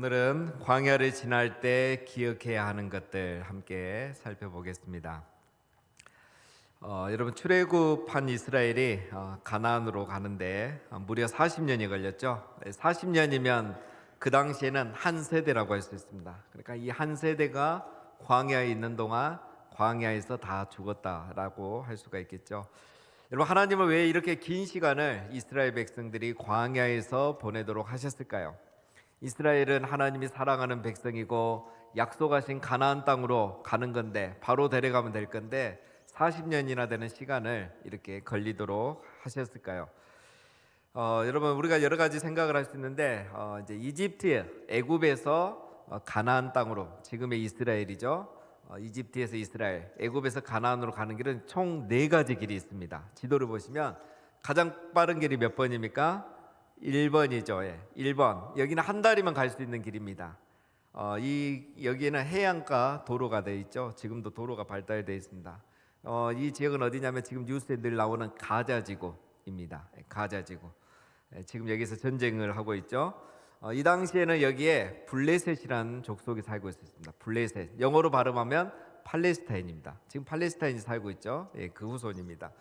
오늘은 광야를 지날 때 기억해야 하는 것들 함께 살펴보겠습니다. 여러분 출애굽한 이스라엘이 가나안으로 가는데 무려 40년이 걸렸죠. 40년이면 그 당시에는 한 세대라고 할 수 있습니다. 그러니까 이 한 세대가 광야에 있는 동안 광야에서 다 죽었다라고 할 수가 있겠죠. 여러분, 하나님은 왜 이렇게 긴 시간을 이스라엘 백성들이 광야에서 보내도록 하셨을까요? 이스라엘은 하나님이 사랑하는 백성이고 약속하신 가나안 땅으로 가는 건데, 바로 데려가면 될 건데 40년이나 되는 시간을 이렇게 걸리도록 하셨을까요? 여러분, 우리가 여러 가지 생각을 할 수 있는데 이제 이집트, 애굽에서 가나안 땅으로, 지금의 이스라엘이죠. 이집트에서 이스라엘, 애굽에서 가나안으로 가는 길은 총 4가지 길이 있습니다. 지도를 보시면 가장 빠른 길이 몇 번입니까? 1번이죠. 예, 1번. 여기는 한 달이면 갈 수 있는 길입니다. 여기에는 해안가 도로가 되어 있죠. 지금도 도로가 발달되어 있습니다. 이 지역은 어디냐면 지금 뉴스에 늘 나오는 가자지구입니다. 가자지구. 지금 여기서 전쟁을 하고 있죠. 이 당시에는 여기에 블레셋이라는 족속이 살고 있었습니다. 블레셋. 영어로 발음하면 팔레스타인입니다. 지금 팔레스타인이 살고 있죠. 예, 그 후손입니다.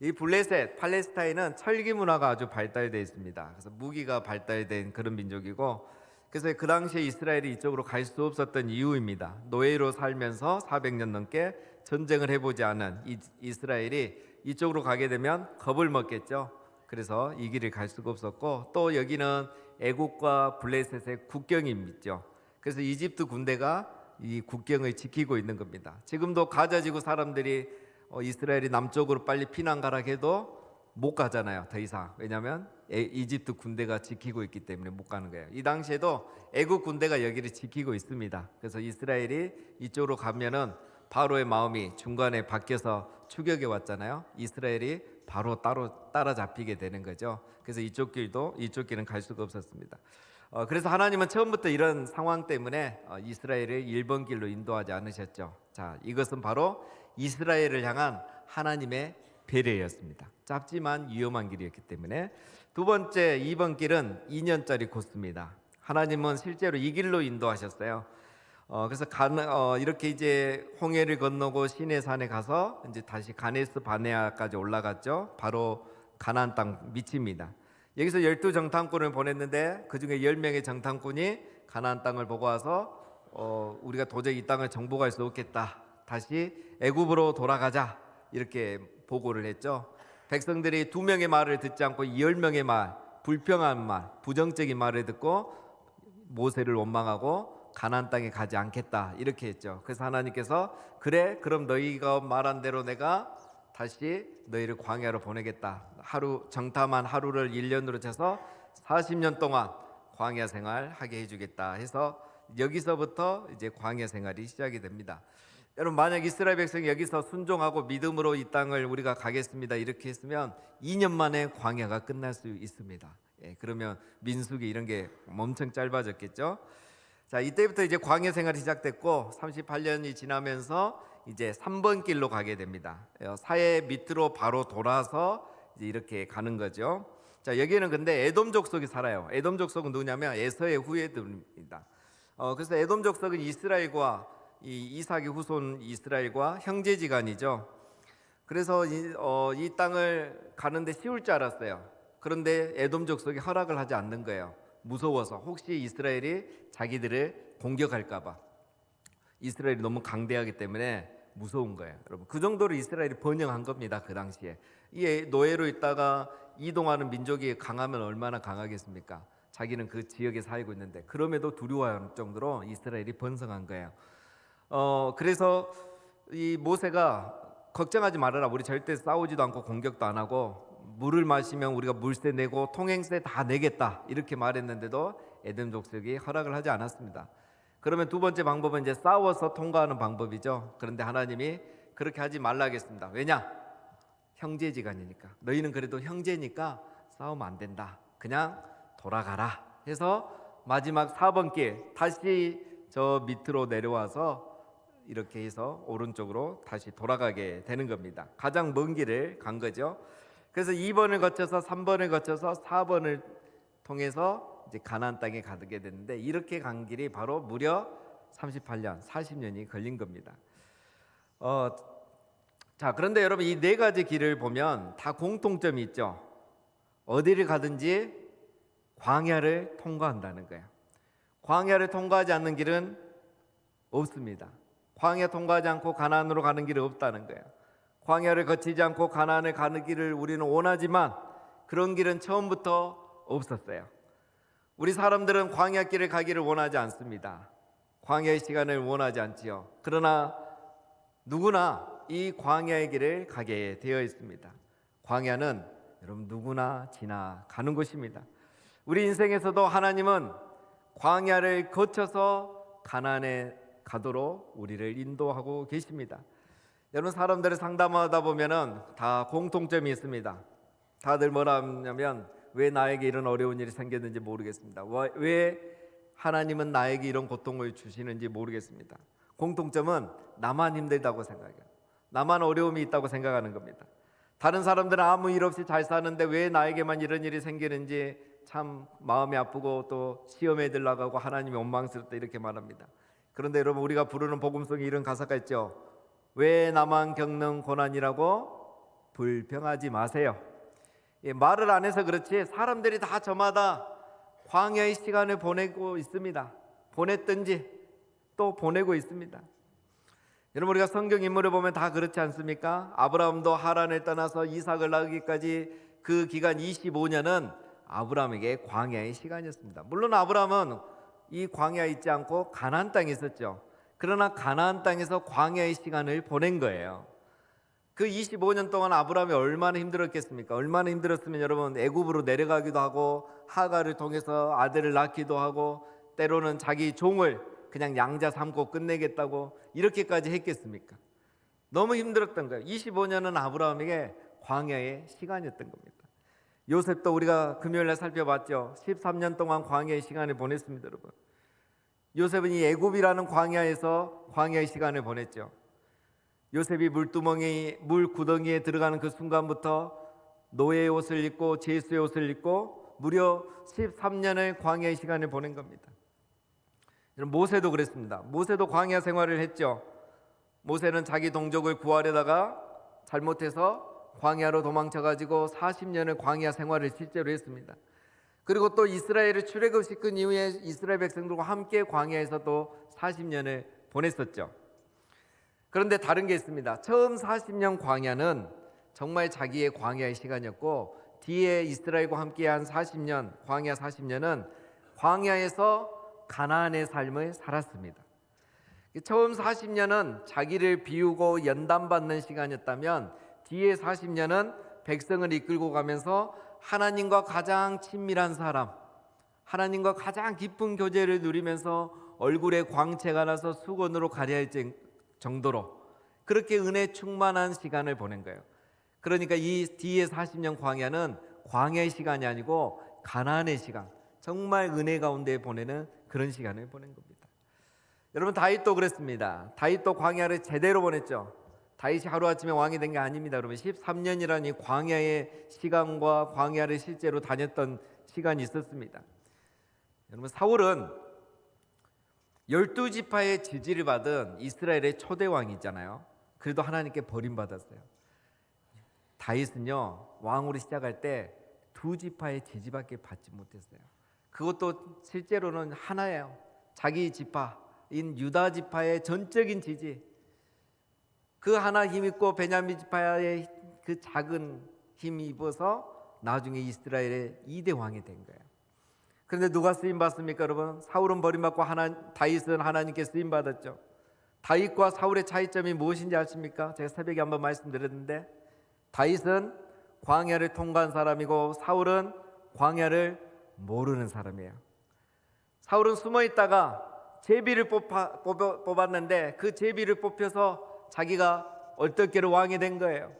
이 블레셋, 팔레스타인은 철기 문화가 아주 발달되어 있습니다. 그래서 무기가 발달된 그런 민족이고, 그래서 그 당시에 이스라엘이 이쪽으로 갈 수 없었던 이유입니다. 노예로 살면서 400년 넘게 전쟁을 해보지 않은 이스라엘이 이쪽으로 가게 되면 겁을 먹겠죠. 그래서 이 길을 갈 수가 없었고, 또 여기는 애국과 블레셋의 국경이 있죠. 그래서 이집트 군대가 이 국경을 지키고 있는 겁니다. 지금도 가자지구 사람들이 이스라엘이 남쪽으로 빨리 피난 가라 해도 못 가잖아요. 더 이상. 왜냐하면 이집트 군대가 지키고 있기 때문에 못 가는 거예요. 이 당시에도 애국 군대가 여기를 지키고 있습니다. 그래서 이스라엘이 이쪽으로 가면은 바로의 마음이 중간에 바뀌어서 추격해 왔잖아요. 이스라엘이 바로 따라잡히게 되는 거죠. 그래서 이쪽 길은 갈 수가 없었습니다. 그래서 하나님은 처음부터 이런 상황 때문에 이스라엘을 1번 길로 인도하지 않으셨죠. 자, 이것은 바로 이스라엘을 향한 하나님의 배려였습니다. 짧지만 위험한 길이었기 때문에. 두 번째, 2번 길은 2년짜리 코스입니다. 하나님은 실제로 이 길로 인도하셨어요. 그래서 이렇게 이제 홍해를 건너고 시내산에 가서 이제 다시 가네스 바네아까지 올라갔죠. 바로 가나안 땅 밑입니다. 여기서 12정탐꾼을 보냈는데 그 중에 10명의 정탐꾼이 가나안 땅을 보고 와서 우리가 도저히 이 땅을 정복할 수 없겠다, 다시 애굽으로 돌아가자, 이렇게 보고를 했죠. 백성들이 2명의 말을 듣지 않고 10명의 말, 불평한 말, 부정적인 말을 듣고 모세를 원망하고 가나안 땅에 가지 않겠다, 이렇게 했죠. 그래서 하나님께서 그래, 그럼 너희가 말한 대로 내가 다시 너희를 광야로 보내겠다. 정탐한 하루를 1년으로 쳐서 40년 동안 광야 생활하게 해주겠다 해서 여기서부터 이제 광야 생활이 시작이 됩니다. 여러분, 만약 이스라엘 백성이 여기서 순종하고 믿음으로 이 땅을 우리가 가겠습니다 이렇게 했으면 2년 만에 광야가 끝날 수 있습니다. 그러면 민수기 이런 게 엄청 짧아졌겠죠. 자, 이때부터 이제 광야 생활이 시작됐고 38년이 지나면서 이제 3번 길로 가게 됩니다. 사해 밑으로 바로 돌아서 이제 이렇게 가는 거죠. 자, 여기에는 근데 에돔 족속이 살아요. 에돔 족속은 누구냐면 에서의 후예들입니다. 그래서 에돔 족속은 이스라엘과 이삭의 후손 이스라엘과 형제지간이죠. 그래서 이 땅을 가는데 쉬울 줄 알았어요. 그런데 에돔 족속이 허락을 하지 않는 거예요. 무서워서, 혹시 이스라엘이 자기들을 공격할까봐. 이스라엘이 너무 강대하기 때문에 무서운 거예요. 여러분, 그 정도로 이스라엘이 번영한 겁니다. 그 당시에 이 노예로 있다가 이동하는 민족이 강하면 얼마나 강하겠습니까? 자기는 그 지역에 살고 있는데, 그럼에도 두려워할 정도로 이스라엘이 번성한 거예요. 그래서 이 모세가 걱정하지 말아라, 우리 절대 싸우지도 않고 공격도 안 하고 물을 마시면 우리가 물세 내고 통행세 다 내겠다, 이렇게 말했는데도 에돔 족속이 허락을 하지 않았습니다. 그러면 두 번째 방법은 이제 싸워서 통과하는 방법이죠. 그런데 하나님이 그렇게 하지 말라 하겠습니다. 왜냐? 형제지간이니까. 너희는 그래도 형제니까 싸우면 안 된다, 그냥 돌아가라 해서 마지막 4번 길, 다시 저 밑으로 내려와서 이렇게 해서 오른쪽으로 다시 돌아가게 되는 겁니다. 가장 먼 길을 간 거죠. 그래서 2번을 거쳐서 3번을 거쳐서 4번을 통해서 이제 가나안 땅에 가게 되는데 이렇게 간 길이 바로 무려 38년, 40년이 걸린 겁니다. 자, 그런데 여러분 이 네 가지 길을 보면 다 공통점이 있죠. 어디를 가든지 광야를 통과한다는 거예요. 광야를 통과하지 않는 길은 없습니다. 광야 통과하지 않고 가나안으로 가는 길은 없다는 거예요. 광야를 거치지 않고 가나안을 가는 길을 우리는 원하지만 그런 길은 처음부터 없었어요. 우리 사람들은 광야길을 가기를 원하지 않습니다. 광야의 시간을 원하지 않지요. 그러나 누구나 이 광야의 길을 가게 되어 있습니다. 광야는 여러분 누구나 지나가는 곳입니다. 우리 인생에서도 하나님은 광야를 거쳐서 가나안에 가도록 우리를 인도하고 계십니다. 여러분 사람들을 상담하다 보면은 다 공통점이 있습니다. 다들 뭐라 하냐면 왜 나에게 이런 어려운 일이 생겼는지 모르겠습니다. 왜 하나님은 나에게 이런 고통을 주시는지 모르겠습니다. 공통점은 나만 힘들다고 생각해요. 나만 어려움이 있다고 생각하는 겁니다. 다른 사람들은 아무 일 없이 잘 사는데 왜 나에게만 이런 일이 생기는지 참 마음이 아프고 또 시험에 들나가고 하나님이 원망스럽다 이렇게 말합니다. 그런데 여러분 우리가 부르는 복음송에 이런 가사가 있죠. 왜 나만 겪는 고난이라고 불평하지 마세요. 말을 안 해서 그렇지 사람들이 다 저마다 광야의 시간을 보내고 있습니다. 보냈든지 또 보내고 있습니다. 여러분 우리가 성경 인물을 보면 다 그렇지 않습니까? 아브라함도 하란을 떠나서 이삭을 낳기까지 그 기간 25년은 아브라함에게 광야의 시간이었습니다. 물론 아브라함은 이 광야에 있지 않고 가나안 땅에 있었죠. 그러나 가나안 땅에서 광야의 시간을 보낸 거예요. 그 25년 동안 아브라함이 얼마나 힘들었겠습니까? 얼마나 힘들었으면 여러분 애굽으로 내려가기도 하고 하가를 통해서 아들을 낳기도 하고 때로는 자기 종을 그냥 양자 삼고 끝내겠다고 이렇게까지 했겠습니까? 너무 힘들었던 거예요. 25년은 아브라함에게 광야의 시간이었던 겁니다. 요셉도 우리가 금요일날 살펴봤죠. 13년 동안 광야의 시간을 보냈습니다, 여러분. 요셉은 이 애굽이라는 광야에서 광야의 시간을 보냈죠. 요셉이 물 구덩이에 들어가는 그 순간부터 노예의 옷을 입고 제수의 옷을 입고 무려 13년을 광야의 시간을 보낸 겁니다. 모세도 그랬습니다. 모세도 광야 생활을 했죠. 모세는 자기 동족을 구하려다가 잘못해서 광야로 도망쳐가지고 40년을 광야 생활을 실제로 했습니다. 그리고 또 이스라엘을 출애굽시킨 이후에 이스라엘 백성들과 함께 광야에서 또 40년을 보냈었죠. 그런데 다른 게 있습니다. 처음 40년 광야는 정말 자기의 광야의 시간이었고 뒤에 이스라엘과 함께한 40년, 광야 40년은 광야에서 가나안의 삶을 살았습니다. 처음 40년은 자기를 비우고 연단받는 시간이었다면 뒤에 40년은 백성을 이끌고 가면서 하나님과 가장 친밀한 사람, 하나님과 가장 깊은 교제를 누리면서 얼굴에 광채가 나서 수건으로 가려야 할 정도로 그렇게 은혜 충만한 시간을 보낸 거예요. 그러니까 이 뒤에 40년 광야는 광야의 시간이 아니고 가나안의 시간, 정말 은혜 가운데 보내는 그런 시간을 보낸 겁니다. 여러분 다윗도 그랬습니다. 다윗도 광야를 제대로 보냈죠. 다윗이 하루아침에 왕이 된 게 아닙니다. 여러분 13년이라는 이 광야의 시간과 광야를 실제로 다녔던 시간이 있었습니다. 여러분 사울은 12지파의 지지를 받은 이스라엘의 초대 왕이잖아요. 그래도 하나님께 버림받았어요. 다윗은요 왕으로 시작할 때 2지파의 지지밖에 받지 못했어요. 그것도 실제로는 하나예요. 자기 지파인 유다 지파의 전적인 지지, 그 하나 힘있고 베냐민 지파의 그 작은 힘이 입어서 나중에 이스라엘의 2대 왕이 된 거예요. 그런데 누가 쓰임 받습니까, 여러분? 사울은 버림받고 다윗은 하나님께 쓰임 받았죠. 다윗과 사울의 차이점이 무엇인지 아십니까? 제가 새벽에 한번 말씀드렸는데 다윗은 광야를 통과한 사람이고 사울은 광야를 모르는 사람이에요. 사울은 숨어 있다가 제비를 뽑았는데 그 제비를 뽑혀서 자기가 얼떨결에 왕이 된 거예요.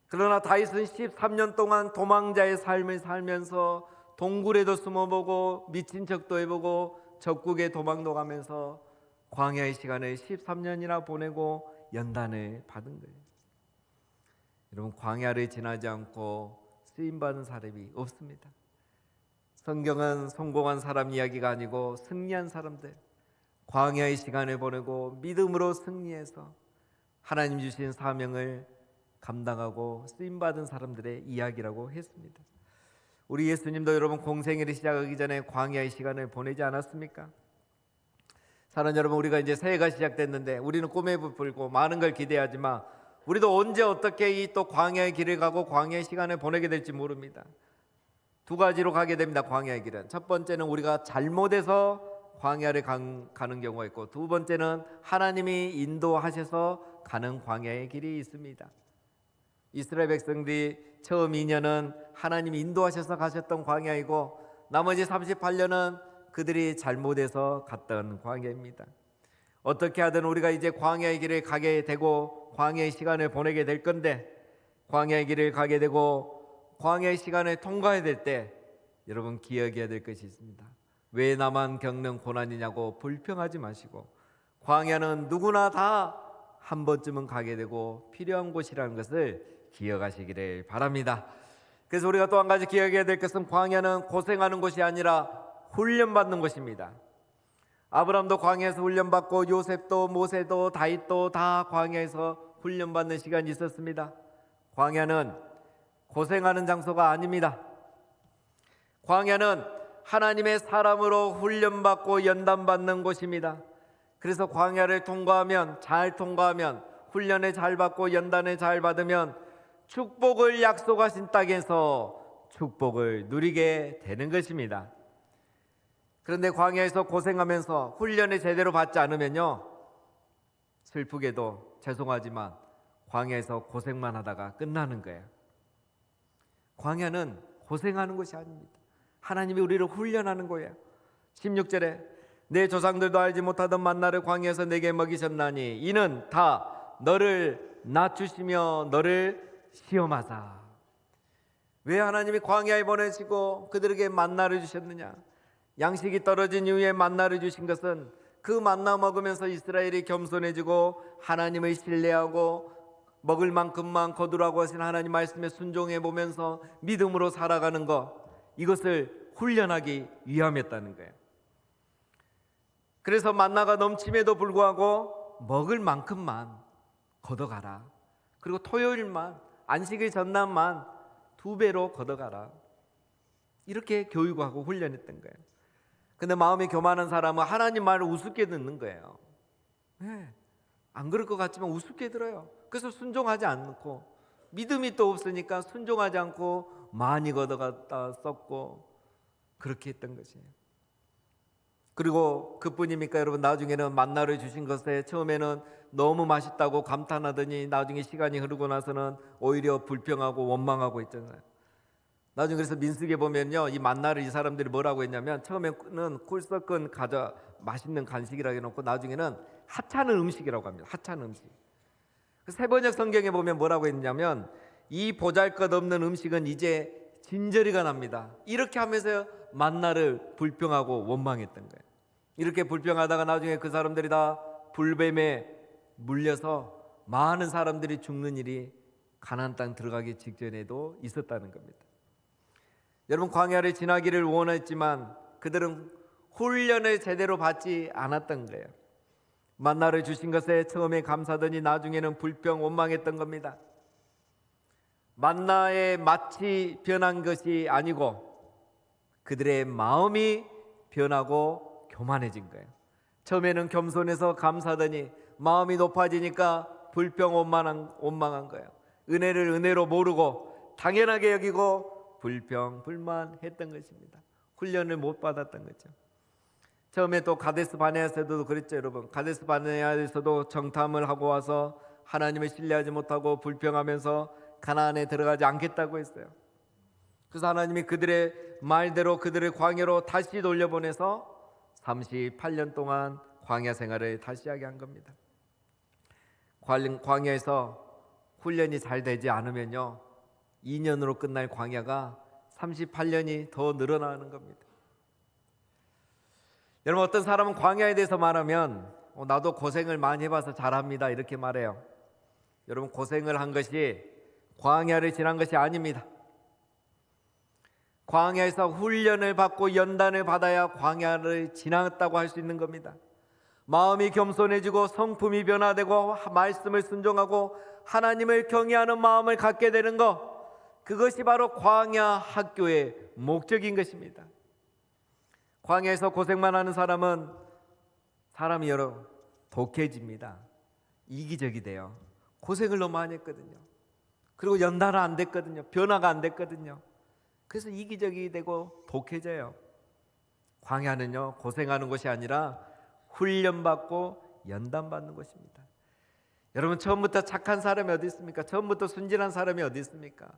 그러나 다윗은 13년 동안 도망자의 삶을 살면서 동굴에도 숨어보고 미친 척도 해보고 적국에 도망도 가면서 광야의 시간을 13년이나 보내고 연단을 받은 거예요. 여러분 광야를 지나지 않고 쓰임받은 사람이 없습니다. 성경은 성공한 사람 이야기가 아니고 승리한 사람들, 광야의 시간을 보내고 믿음으로 승리해서 하나님 주신 사명을 감당하고 쓰임받은 사람들의 이야기라고 했습니다. 우리 예수님도 여러분 공생애를 시작하기 전에 광야의 시간을 보내지 않았습니까? 사랑하는 여러분, 우리가 이제 새해가 시작됐는데 우리는 꿈에 부풀고 많은 걸 기대하지만 우리도 언제 어떻게 이 또 광야의 길을 가고 광야의 시간을 보내게 될지 모릅니다. 두 가지로 가게 됩니다. 광야의 길은 첫 번째는 우리가 잘못해서 광야를 가는 경우가 있고, 두 번째는 하나님이 인도하셔서 가는 광야의 길이 있습니다. 이스라엘 백성들이 처음 2년은 하나님이 인도하셔서 가셨던 광야이고, 나머지 38년은 그들이 잘못해서 갔던 광야입니다. 어떻게 하든 우리가 이제 광야의 길을 가게 되고 광야의 시간을 보내게 될 건데, 광야의 길을 가게 되고 광야의 시간을 통과해야 될 때 여러분 기억해야 될 것이 있습니다. 왜 나만 겪는 고난이냐고 불평하지 마시고, 광야는 누구나 다 한 번쯤은 가게 되고 필요한 곳이라는 것을 기억하시기를 바랍니다. 그래서 우리가 또 한 가지 기억해야 될 것은, 광야는 고생하는 곳이 아니라 훈련받는 곳입니다. 아브라함도 광야에서 훈련받고 요셉도 모세도 다윗도 다 광야에서 훈련받는 시간이 있었습니다. 광야는 고생하는 장소가 아닙니다. 광야는 하나님의 사람으로 훈련받고 연단받는 곳입니다. 그래서 광야를 통과하면, 잘 통과하면, 훈련을 잘 받고 연단을 잘 받으면 축복을 약속하신 땅에서 축복을 누리게 되는 것입니다. 그런데 광야에서 고생하면서 훈련을 제대로 받지 않으면요, 슬프게도 죄송하지만 광야에서 고생만 하다가 끝나는 거예요. 광야는 고생하는 것이 아닙니다. 하나님이 우리를 훈련하는 거예요. 16절에 내 조상들도 알지 못하던 만나를 광야에서 내게 먹이셨나니 이는 다 너를 낮추시며 너를 시험하사. 왜 하나님이 광야에 보내시고 그들에게 만나를 주셨느냐? 양식이 떨어진 이후에 만나를 주신 것은 그 만나 먹으면서 이스라엘이 겸손해지고 하나님을 신뢰하고 먹을 만큼만 거두라고 하신 하나님 말씀에 순종해 보면서 믿음으로 살아가는 것, 이것을 훈련하기 위함이었다는 거예요. 그래서 만나가 넘침에도 불구하고 먹을 만큼만 걷어가라. 그리고 토요일만, 안식일 전날만 2배로 걷어가라. 이렇게 교육하고 훈련했던 거예요. 근데 마음이 교만한 사람은 하나님 말을 우습게 듣는 거예요. 네, 안 그럴 것 같지만 우습게 들어요. 그래서 순종하지 않고, 믿음이 또 없으니까 순종하지 않고 많이 걷어갔다 썼고 그렇게 했던 것이에요. 그리고 그뿐입니까 여러분? 나중에는 만나를 주신 것에 처음에는 너무 맛있다고 감탄하더니 나중에 시간이 흐르고 나서는 오히려 불평하고 원망하고 있잖아요. 나중에 그래서 민수기에 보면요, 이 만나를 이 사람들이 뭐라고 했냐면, 처음에는 꿀 섞은 과자, 맛있는 간식이라고 해놓고 나중에는 하찮은 음식이라고 합니다. 하찮은 음식. 세번역 성경에 보면 뭐라고 했냐면, 이 보잘것없는 음식은 이제 진저리가 납니다. 이렇게 하면서 만나를 불평하고 원망했던 거예요. 이렇게 불평하다가 나중에 그 사람들이 다 불뱀에 물려서 많은 사람들이 죽는 일이 가나안 땅 들어가기 직전에도 있었다는 겁니다. 여러분, 광야를 지나기를 원했지만 그들은 훈련을 제대로 받지 않았던 거예요. 만나를 주신 것에 처음에 감사하더니 나중에는 불평 원망했던 겁니다. 만나의 맛이 변한 것이 아니고 그들의 마음이 변하고 교만해진 거예요. 처음에는 겸손해서 감사하더니 마음이 높아지니까 불평 원망한 거예요. 은혜를 은혜로 모르고 당연하게 여기고 불평 불만했던 것입니다. 훈련을 못 받았던 거죠. 처음에 또 가데스 바네아에서도 그랬죠, 여러분. 가데스 바네아에서도 정탐을 하고 와서 하나님을 신뢰하지 못하고 불평하면서 가나안에 들어가지 않겠다고 했어요. 그래서 하나님이 그들의 말대로 그들을 광야로 다시 돌려보내서 38년 동안 광야 생활을 다시 하게 한 겁니다. 광야에서 훈련이 잘 되지 않으면요, 2년으로 끝날 광야가 38년이 더 늘어나는 겁니다. 여러분, 어떤 사람은 광야에 대해서 말하면 나도 고생을 많이 해봐서 잘합니다 이렇게 말해요. 여러분, 고생을 한 것이 광야를 지난 것이 아닙니다. 광야에서 훈련을 받고 연단을 받아야 광야를 지났다고 할 수 있는 겁니다. 마음이 겸손해지고 성품이 변화되고 말씀을 순종하고 하나님을 경외하는 마음을 갖게 되는 것, 그것이 바로 광야 학교의 목적인 것입니다. 광야에서 고생만 하는 사람이 독해집니다. 이기적이 돼요. 고생을 너무 많이 했거든요. 그리고 연단은 안 됐거든요. 변화가 안 됐거든요. 그래서 이기적이 되고 독해져요. 광야는요, 고생하는 것이 아니라 훈련받고 연단받는 것입니다. 여러분, 처음부터 착한 사람이 어디 있습니까? 처음부터 순진한 사람이 어디 있습니까?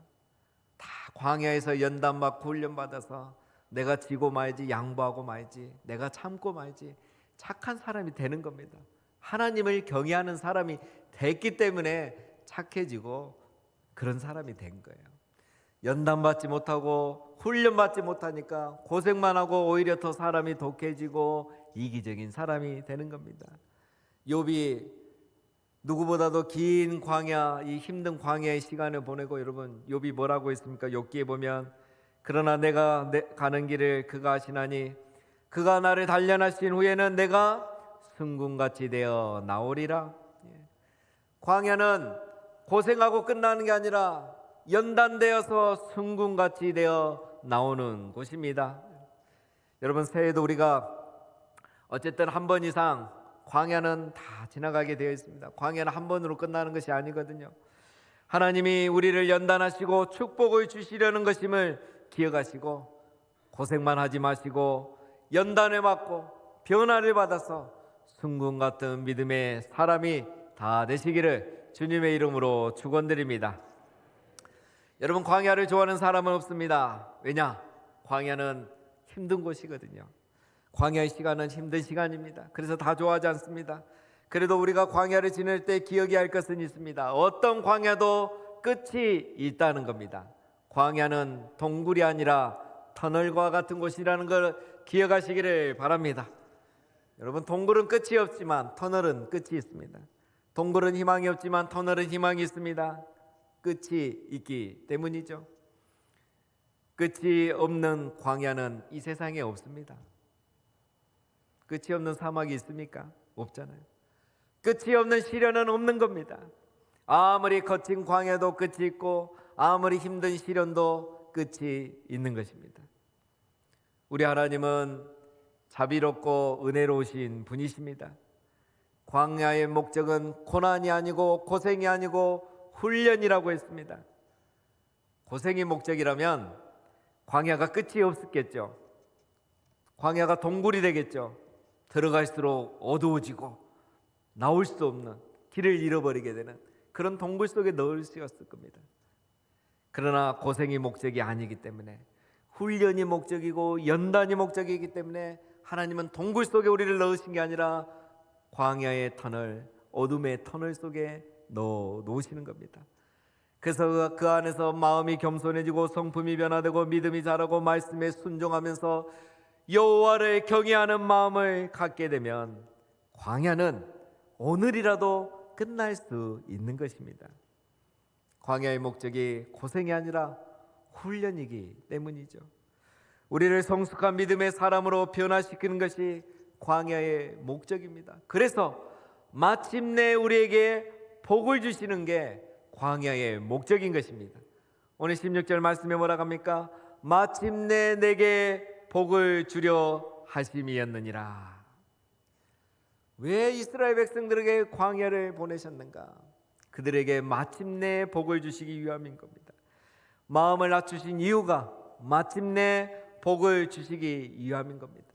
다 광야에서 연단받고 훈련받아서 내가 지고 말지, 양보하고 말지, 내가 참고 말지, 착한 사람이 되는 겁니다. 하나님을 경외하는 사람이 됐기 때문에 착해지고 그런 사람이 된 거예요. 연단받지 못하고 훈련받지 못하니까 고생만 하고 오히려 더 사람이 독해지고 이기적인 사람이 되는 겁니다. 욥이 누구보다도 긴 광야, 이 힘든 광야의 시간을 보내고, 여러분, 욥이 뭐라고 했습니까? 욥기에 보면, 그러나 내가 가는 길을 그가 아시나니 그가 나를 단련하신 후에는 내가 승군같이 되어 나오리라. 광야는 고생하고 끝나는 게 아니라 연단되어서 승군같이 되어 나오는 곳입니다. 여러분, 새해도 우리가 어쨌든 한 번 이상 광야는 다 지나가게 되어 있습니다. 광야는 한 번으로 끝나는 것이 아니거든요. 하나님이 우리를 연단하시고 축복을 주시려는 것임을 기억하시고, 고생만 하지 마시고 연단을 받고 변화를 받아서 승군 같은 믿음의 사람이 다 되시기를 주님의 이름으로 축원드립니다. 여러분, 광야를 좋아하는 사람은 없습니다. 왜냐? 광야는 힘든 곳이거든요. 광야의 시간은 힘든 시간입니다. 그래서 다 좋아하지 않습니다. 그래도 우리가 광야를 지낼 때 기억해야 할 것은 있습니다. 어떤 광야도 끝이 있다는 겁니다. 광야는 동굴이 아니라 터널과 같은 곳이라는 걸 기억하시기를 바랍니다. 여러분, 동굴은 끝이 없지만 터널은 끝이 있습니다. 동굴은 희망이 없지만 터널은 희망이 있습니다. 끝이 있기 때문이죠. 끝이 없는 광야는 이 세상에 없습니다. 끝이 없는 사막이 있습니까? 없잖아요. 끝이 없는 시련은 없는 겁니다. 아무리 거친 광야도 끝이 있고 아무리 힘든 시련도 끝이 있는 것입니다. 우리 하나님은 자비롭고 은혜로우신 분이십니다. 광야의 목적은 고난이 아니고 고생이 아니고 훈련이라고 했습니다. 고생이 목적이라면 광야가 끝이 없었겠죠. 광야가 동굴이 되겠죠. 들어갈수록 어두워지고 나올 수 없는, 길을 잃어버리게 되는 그런 동굴 속에 넣을 수 있었을 겁니다. 그러나 고생이 목적이 아니기 때문에, 훈련이 목적이고 연단이 목적이기 때문에 하나님은 동굴 속에 우리를 넣으신 게 아니라 광야의 터널, 어둠의 터널 속에 넣어 놓으시는 겁니다. 그래서 그 안에서 마음이 겸손해지고 성품이 변화되고 믿음이 자라고 말씀에 순종하면서 여호와를 경외하는 마음을 갖게 되면 광야는 오늘이라도 끝날 수 있는 것입니다. 광야의 목적이 고생이 아니라 훈련이기 때문이죠. 우리를 성숙한 믿음의 사람으로 변화시키는 것이 광야의 목적입니다. 그래서 마침내 우리에게 복을 주시는 게 광야의 목적인 것입니다. 오늘 16절 말씀에 뭐라고 합니까? 마침내 내게 복을 주려 하심이었느니라. 왜 이스라엘 백성들에게 광야를 보내셨는가? 그들에게 마침내 복을 주시기 위함인 겁니다. 마음을 낮추신 이유가 마침내 복을 주시기 위함인 겁니다.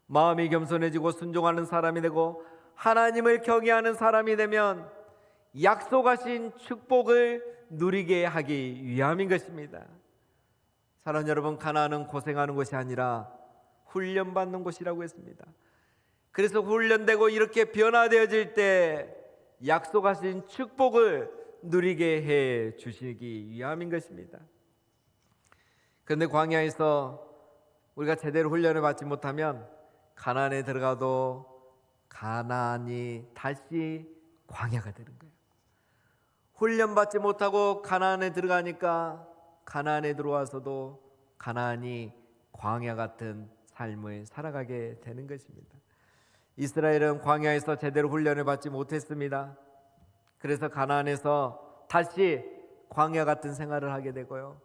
마음이 겸손해지고 순종하는 사람이 되고 하나님을 경외하는 사람이 되면 약속하신 축복을 누리게 하기 위함인 것입니다. 사랑하는 여러분, 가나안은 고생하는 곳이 아니라 훈련받는 곳이라고 했습니다. 그래서 훈련되고 이렇게 변화되어질 때 약속하신 축복을 누리게 해 주시기 위함인 것입니다. 그런데 광야에서 우리가 제대로 훈련을 받지 못하면 가나안에 들어가도 가나안이 다시 광야가 되는 거예요. 훈련받지 못하고 가나안에 들어가니까 가나안에 들어와서도 가나안이 광야 같은 삶을 살아가게 되는 것입니다. 이스라엘은 광야에서 제대로 훈련을 받지 못했습니다. 그래서 가나안에서 다시 광야 같은 생활을 하게 되고요.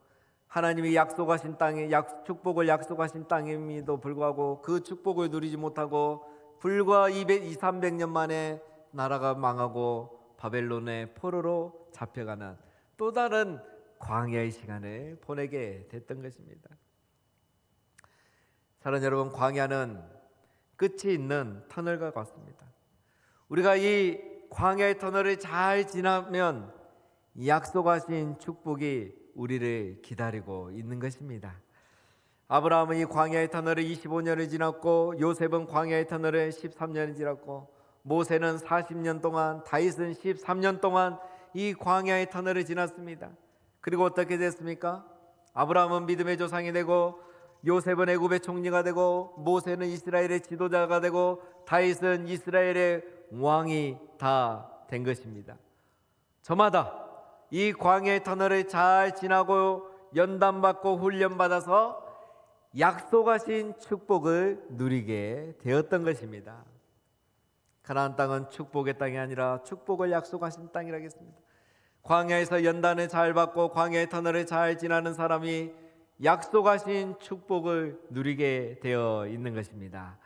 하나님이 약속하신 땅에 축복을 약속하신 땅임에도 불구하고 그 축복을 누리지 못하고 불과 200-300년 만에 나라가 망하고 바벨론의 포로로 잡혀가는 또 다른 광야의 시간을 보내게 됐던 것입니다. 사랑하는 여러분, 광야는 끝이 있는 터널과 같습니다. 우리가 이 광야의 터널을 잘 지나면 약속하신 축복이 우리를 기다리고 있는 것입니다. 아브라함은 이 광야의 터널을 25년을 지났고, 요셉은 광야의 터널을 13년을 지났고, 모세는 40년 동안, 다윗은 13년 동안 이 광야의 터널을 지났습니다. 그리고 어떻게 됐습니까? 아브라함은 믿음의 조상이 되고, 요셉은 애굽의 총리가 되고, 모세는 이스라엘의 지도자가 되고, 다윗은 이스라엘의 왕이 다 된 것입니다. 저마다 이 광야의 터널을 잘 지나고 연단받고 훈련받아서 약속하신 축복을 누리게 되었던 것입니다. 가나안 땅은 축복의 땅이 아니라 축복을 약속하신 땅이라겠습니다. 광야에서 연단을 잘 받고 광야의 터널을 잘 지나는 사람이 약속하신 축복을 누리게 되어 있는 것입니다.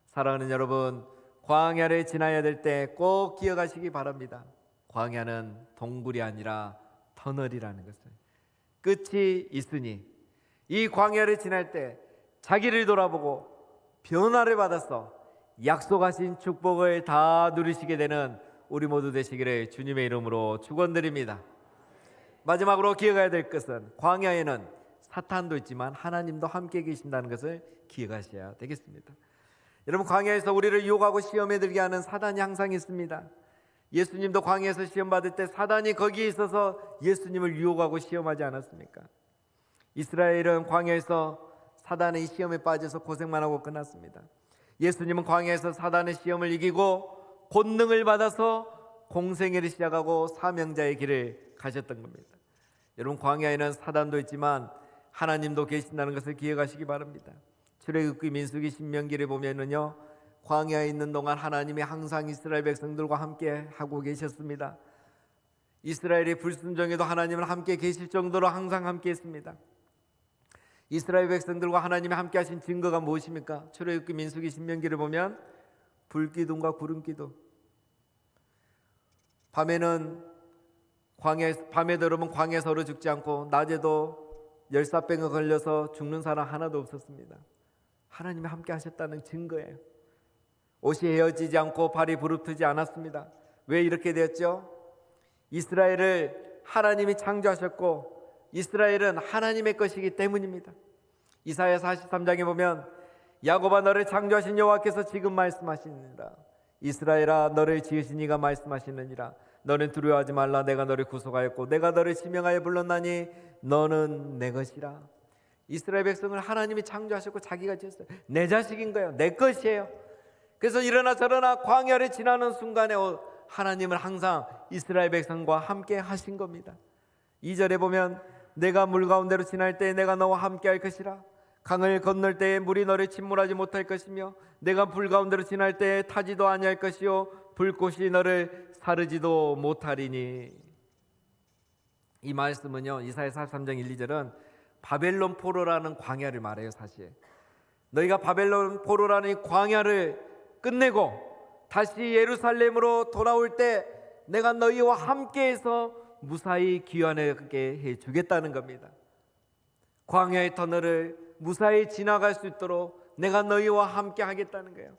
사랑하는 여러분, 광야를 지나야 될 때 꼭 기억하시기 바랍니다. 광야는 동굴이 아니라 터널이라는 것을, 끝이 있으니 이 광야를 지날 때 자기를 돌아보고 변화를 받아서 약속하신 축복을 다 누리시게 되는 우리 모두 되시기를 주님의 이름으로 축원드립니다. 마지막으로 기억해야 될 것은 광야에는 사탄도 있지만 하나님도 함께 계신다는 것을 기억하셔야 되겠습니다. 여러분, 광야에서 우리를 유혹하고 시험에 들게 하는 사단이 항상 있습니다. 예수님도 광야에서 시험 받을 때 사단이 거기에 있어서 예수님을 유혹하고 시험하지 않았습니까? 이스라엘은 광야에서 사단의 시험에 빠져서 고생만 하고 끝났습니다. 예수님은 광야에서 사단의 시험을 이기고 권능을 받아서 공생애를 시작하고 사명자의 길을 가셨던 겁니다. 여러분, 광야에는 사단도 있지만 하나님도 계신다는 것을 기억하시기 바랍니다. 출애굽기, 민수기, 신명기를 보면은요, 광야에 있는 동안 하나님이 항상 이스라엘 백성들과 함께 하고 계셨습니다. 이스라엘의 불순종에도 하나님은 함께 계실 정도로 항상 함께 했습니다. 이스라엘 백성들과 하나님이 함께 하신 증거가 무엇입니까? 출애굽기, 민수기, 신명기를 보면 불기둥과 구름기둥. 밤에도 여러분 광야에서 얼어 죽지 않고 낮에도 열사병에 걸려서 죽는 사람 하나도 없었습니다. 하나님이 함께 하셨다는 증거예요. 옷이 헤어지지 않고 발이 부르트지 않았습니다. 왜 이렇게 되었죠? 이스라엘을 하나님이 창조하셨고 이스라엘은 하나님의 것이기 때문입니다. 이사야 43장에 보면 야곱아, 너를 창조하신 여호와께서 지금 말씀하시느니라. 이스라엘아, 너를 지으신 이가 말씀하시느니라. 너는 두려워하지 말라. 내가 너를 구속하였고 내가 너를 지명하여 불렀나니 너는 내 것이라. 이스라엘 백성을 하나님이 창조하셨고 자기가 지었어요. 내 자식인 거예요. 내 것이에요. 그래서 이러나 저러나 광야를 지나는 순간에 하나님은 항상 이스라엘 백성과 함께 하신 겁니다. 2절에 보면 내가 물 가운데로 지날 때 내가 너와 함께 할 것이라. 강을 건널 때에 물이 너를 침몰하지 못할 것이며 내가 불 가운데로 지날 때에 타지도 아니할 것이요 불꽃이 너를 사르지도 못하리니. 이 말씀은요, 이사야 43장 1, 2절은 바벨론 포로라는 광야를 말해요. 사실 너희가 바벨론 포로라는 이 광야를 끝내고 다시 예루살렘으로 돌아올 때 내가 너희와 함께해서 무사히 귀환하게 해주겠다는 겁니다. 광야의 터널을 무사히 지나갈 수 있도록 내가 너희와 함께 하겠다는 거예요.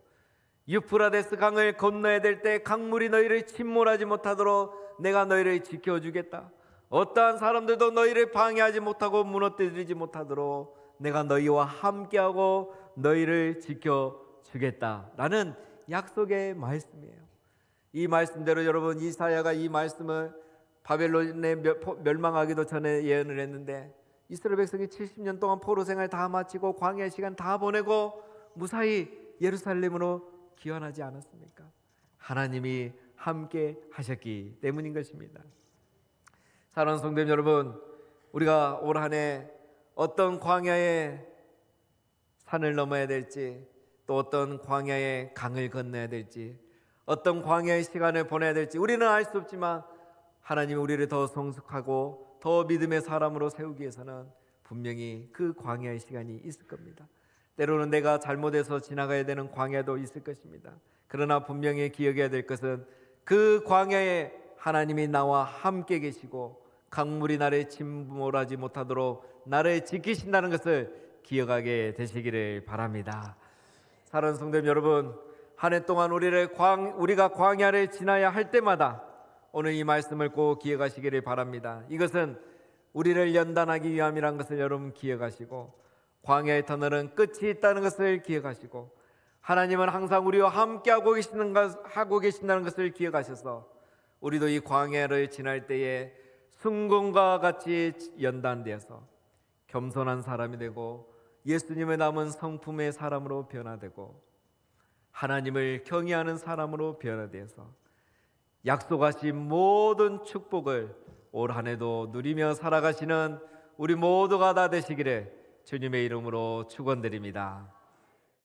유프라데스 강을 건너야 될 때 강물이 너희를 침몰하지 못하도록 내가 너희를 지켜주겠다. 어떠한 사람들도 너희를 방해하지 못하고 무너뜨리지 못하도록 내가 너희와 함께하고 너희를 지켜주겠다라는 약속의 말씀이에요. 이 말씀대로 여러분, 이사야가 이 말씀을 바벨론에 멸망하기도 전에 예언을 했는데 이스라엘 백성이 70년 동안 포로 생활 다 마치고 광야의 시간 다 보내고 무사히 예루살렘으로 귀환하지 않았습니까? 하나님이 함께 하셨기 때문인 것입니다. 사랑하는 성도님 여러분, 우리가 올 한 해 어떤 광야에 산을 넘어야 될지, 또 어떤 광야의 강을 건너야 될지, 어떤 광야의 시간을 보내야 될지 우리는 알 수 없지만 하나님이 우리를 더 성숙하고 더 믿음의 사람으로 세우기 위해서는 분명히 그 광야의 시간이 있을 겁니다. 때로는 내가 잘못해서 지나가야 되는 광야도 있을 것입니다. 그러나 분명히 기억해야 될 것은 그 광야에 하나님이 나와 함께 계시고 강물이 나를 침몰하지 못하도록 나를 지키신다는 것을 기억하게 되시기를 바랍니다. 사랑하는 성도님 여러분, 한 해 동안 우리가 광야를 지나야 할 때마다 오늘 이 말씀을 꼭 기억하시기를 바랍니다. 이것은 우리를 연단하기 위함이라는 것을 여러분 기억하시고, 광야의 터널은 끝이 있다는 것을 기억하시고, 하나님은 항상 우리와 함께 하고 계신다는 것을 기억하셔서 우리도 이 광야를 지날 때에 순금과 같이 연단되어서 겸손한 사람이 되고 예수님의 남은 성품의 사람으로 변화되고 하나님을 경외하는 사람으로 변화되어서 약속하신 모든 축복을 올 한 해도 누리며 살아가시는 우리 모두가 다 되시기를 주님의 이름으로 축원드립니다.